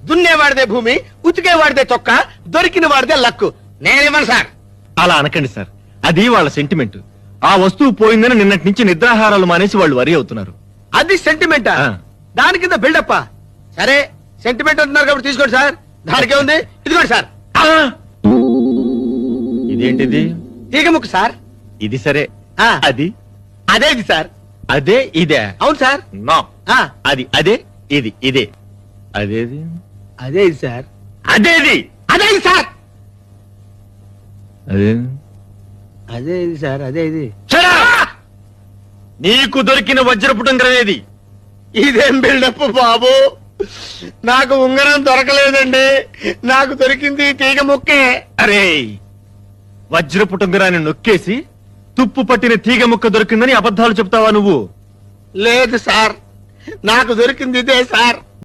దున్నేవాడిదే భూమి, ఉతికేవాడిదే చొక్క, దొరికిన వాడిదే లక్కు. నేనేమను సార్? అలా అనకండి సార్, అది వాళ్ళ సెంటిమెంట్. ఆ వస్తువు పోయిందని నిన్నటి నుంచి నిద్రాహారాలు మానేసి వాళ్ళు వరి అవుతున్నారు. అది సెంటిమెంటా? దాని కింద బిల్డప్పా? సరే సెంటిమెంట్ అంటున్నారు కాబట్టి తీసుకోండి సార్. దానికే ఉంది, ఇదిగోండి సార్. ఇదేంటిది? తీగ ముక్క సార్. ఇది సరే, అది అదే ఇది సార్. అదే ఇదే? అవును సార్. నో, అది అదే ఇది ఇదే. అదేది? అదే ఇది సార్. అదేది? అదే ఇది సార్. అదే అదే ఇది సార్. అదే ఇది. నీకు దొరికిన వజ్రపుటంగరం ఏది? ఇదేం బిల్డప్ బాబు, నాకు ఉంగరం దొరకలేదండి, నాకు దొరికింది తీగ ముక్కే. అరే, వజ్రపుటంగరాన్ని నొక్కేసి తుప్పు పట్టిన తీగ ముక్క దొరికిందని అబద్ధాలు చెప్తావా నువ్వు? లేదు సార్, నాకు దొరికింది ఇదే సార్.